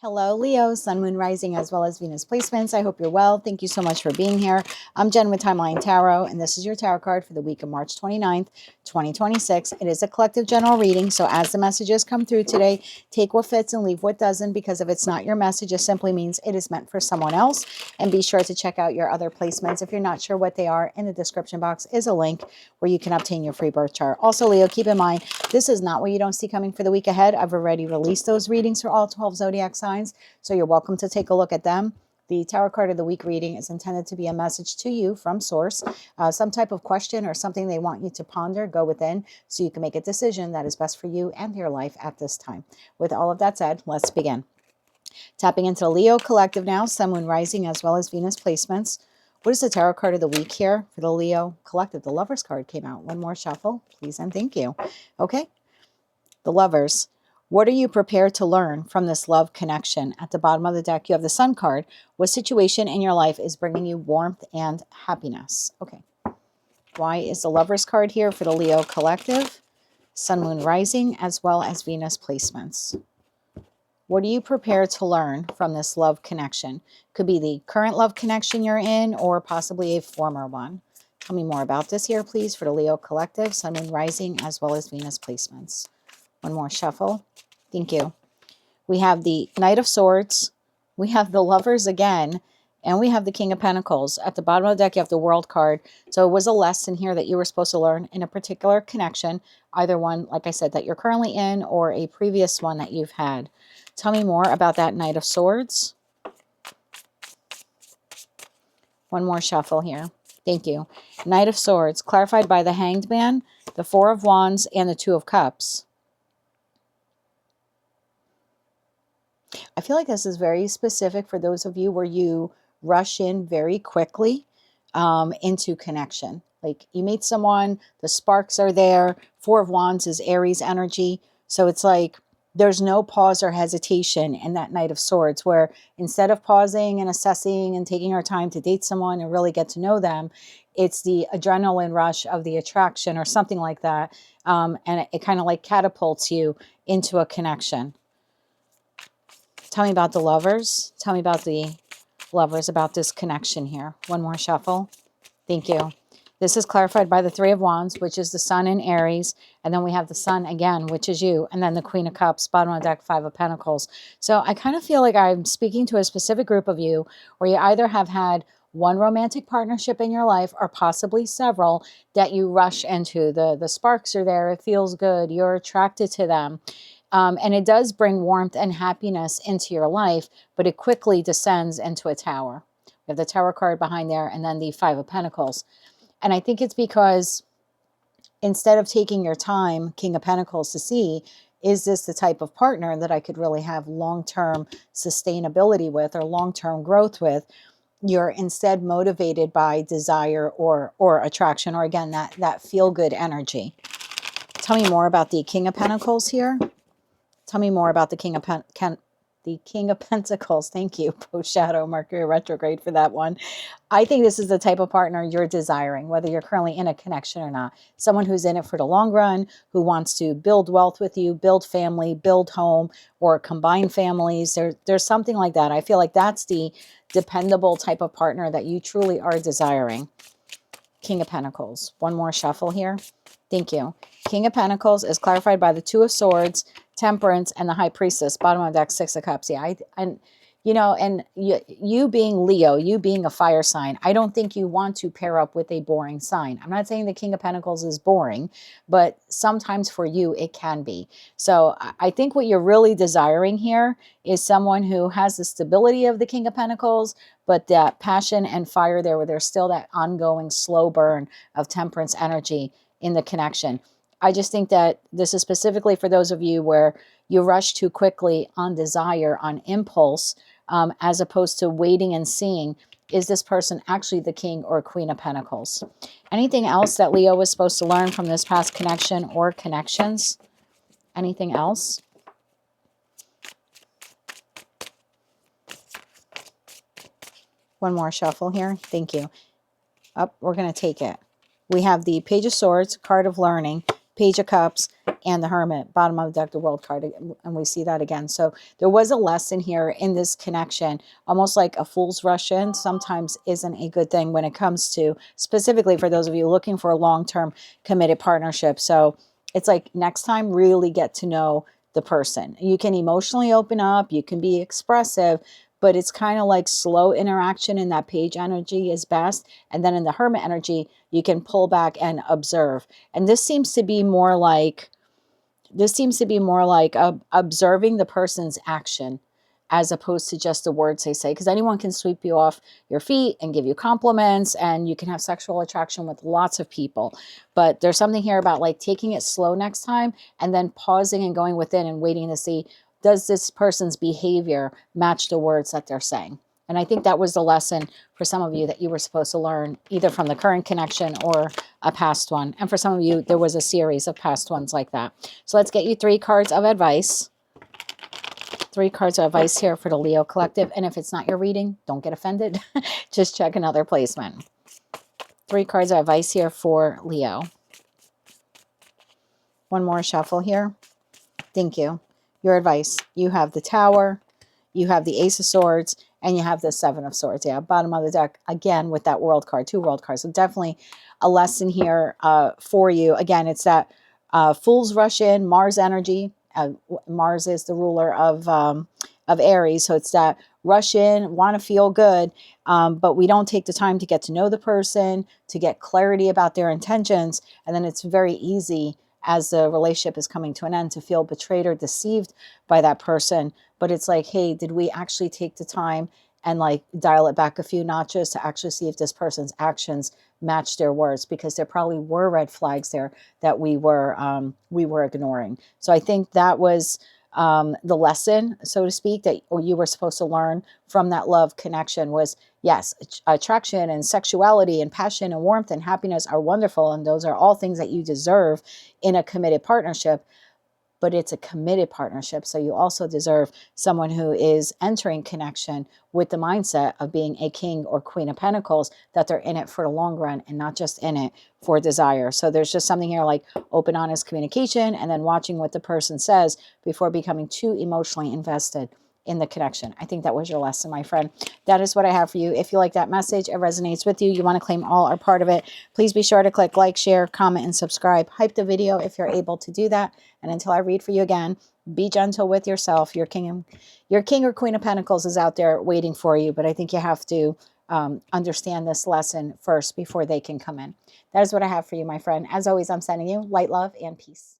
Hello, Leo, Sun, Moon, Rising, as well as Venus placements. I hope you're well. Thank you so much for being here. I'm Jen with Timeline Tarot, and this is your tarot card for the week of March 29th, 2026. It is a collective general reading, so as the messages come through today, take what fits and leave what doesn't, because if it's not your message, it simply means it is meant for someone else. And be sure to check out your other placements. If you're not sure what they are, in the description box is a link where you can obtain your free birth chart. Also, Leo, keep in mind, this is not what you don't see coming for the week ahead. I've already released those readings for all 12 zodiac signs. So you're welcome to take a look at them. The tarot card of the week reading is intended to be a message to you from source, some type of question or something they want you to ponder, go within, so you can make a decision that is best for you and your life at this time. With all of that said, let's begin. Tapping into the Leo collective now, Sun, Moon, Rising, as well as Venus placements. What is the tarot card of the week here for the Leo collective? The Lovers card came out. One more shuffle, please and thank you. Okay, the Lovers. What are you prepared to learn from this love connection? At the bottom of the deck, you have the Sun card. What situation in your life is bringing you warmth and happiness? Okay. Why is the Lovers card here for the Leo collective? Sun, Moon, Rising, as well as Venus placements. What are you prepared to learn from this love connection? Could be the current love connection you're in or possibly a former one. Tell me more about this here, please, for the Leo collective, Sun, Moon, Rising, as well as Venus placements. One more shuffle. Thank you. We have the Knight of Swords. We have the Lovers again. And we have the King of Pentacles. At the bottom of the deck, you have the World card. So it was a lesson here that you were supposed to learn in a particular connection. Either one, like I said, that you're currently in or a previous one that you've had. Tell me more about that Knight of Swords. One more shuffle here. Thank you. Knight of Swords, clarified by the Hanged Man, the Four of Wands, and the Two of Cups. I feel like this is very specific for those of you where you rush in very quickly into connection. Like you meet someone, the sparks are there. Four of Wands is Aries energy. So it's like there's no pause or hesitation in that Knight of Swords, where instead of pausing and assessing and taking our time to date someone and really get to know them, it's the adrenaline rush of the attraction or something like that. And it kind of like catapults you into a connection. Tell me about the Lovers. Tell me about the Lovers, about this connection here. One more shuffle. Thank you. This is clarified by the Three of Wands, which is the Sun in Aries. And then we have the Sun again, which is you. And then the Queen of Cups, bottom of the deck, Five of Pentacles. So I kind of feel like I'm speaking to a specific group of you where you either have had one romantic partnership in your life or possibly several that you rush into. The sparks are there. It feels good. You're attracted to them. And it does bring warmth and happiness into your life, but it quickly descends into a tower. We have the Tower card behind there and then the Five of Pentacles. And I think it's because instead of taking your time, King of Pentacles, to see, is this the type of partner that I could really have long-term sustainability with or long-term growth with, you're instead motivated by desire or attraction, or again, that feel-good energy. Tell me more about the King of Pentacles here. Tell me more about the King of Pentacles. Thank you, post shadow Mercury retrograde for that one. I think this is the type of partner you're desiring, whether you're currently in a connection or not. Someone who's in it for the long run, who wants to build wealth with you, build family, build home, or combine families. There's something like that. I feel like that's the dependable type of partner that you truly are desiring. King of Pentacles. One more shuffle here. Thank you. King of Pentacles is clarified by the Two of Swords, Temperance, and the High Priestess. Bottom of the deck, Six of Cups. Yeah, you being Leo, you being a fire sign, I don't think you want to pair up with a boring sign. I'm not saying the King of Pentacles is boring, but sometimes for you it can be. So I think what you're really desiring here is someone who has the stability of the King of Pentacles, but that passion and fire there, where there's still that ongoing slow burn of Temperance energy in the connection. I just think that this is specifically for those of you where you rush too quickly on desire, on impulse, as opposed to waiting and seeing, is this person actually the King or Queen of Pentacles? Anything else that Leo was supposed to learn from this past connection or connections? Anything else? One more shuffle here. Thank you. We're going to take it. We have the Page of Swords, card of learning, Page of Cups, and the Hermit, bottom of the deck, the World card, and we see that again. So there was a lesson here in this connection, almost like a fool's rush in sometimes isn't a good thing when it comes to, specifically for those of you looking for a long-term committed partnership. So it's like next time, really get to know the person. You can emotionally open up, you can be expressive, but it's kind of like slow interaction in that Page energy is best. And then in the Hermit energy, you can pull back and observe. And this seems to be more like observing the person's action as opposed to just the words they say, because anyone can sweep you off your feet and give you compliments, and you can have sexual attraction with lots of people. But there's something here about like taking it slow next time and then pausing and going within and waiting to see, does this person's behavior match the words that they're saying? And I think that was the lesson for some of you that you were supposed to learn, either from the current connection or a past one. And for some of you, there was a series of past ones like that. So let's get you 3 cards of advice. 3 cards of advice here for the Leo collective. And if it's not your reading, don't get offended. Just check another placement. 3 cards of advice here for Leo. One more shuffle here. Thank you. Your advice. You have the Tower, you have the Ace of Swords, and you have the 7 of Swords. Yeah, bottom of the deck, again, with that World card, 2 World cards. So definitely a lesson here for you. Again, it's that Fool's Rush in, Mars energy. Mars is the ruler of Aries. So it's that rush in, want to feel good, but we don't take the time to get to know the person, to get clarity about their intentions. And then it's very easy as the relationship is coming to an end to feel betrayed or deceived by that person. But it's like, hey, did we actually take the time and like dial it back a few notches to actually see if this person's actions match their words? Because there probably were red flags there that we were ignoring. So I think that was the lesson, so to speak, that or you were supposed to learn from that love connection was, yes, attraction and sexuality and passion and warmth and happiness are wonderful. And those are all things that you deserve in a committed partnership. But it's a committed partnership. So you also deserve someone who is entering connection with the mindset of being a king or queen of pentacles, that they're in it for the long run and not just in it for desire. So there's just something here like open, honest communication, and then watching what the person says before becoming too emotionally invested in the connection. I think that was your lesson, my friend. That is what I have for you. If you like that message, it resonates with you, you want to claim all or part of it, please be sure to click like, share, comment, and subscribe. Hype the video if you're able to do that. And until I read for you again, be gentle with yourself. Your king or queen of pentacles is out there waiting for you, but I think you have to understand this lesson first before they can come in. That is what I have for you, my friend. As always, I'm sending you light, love, and peace.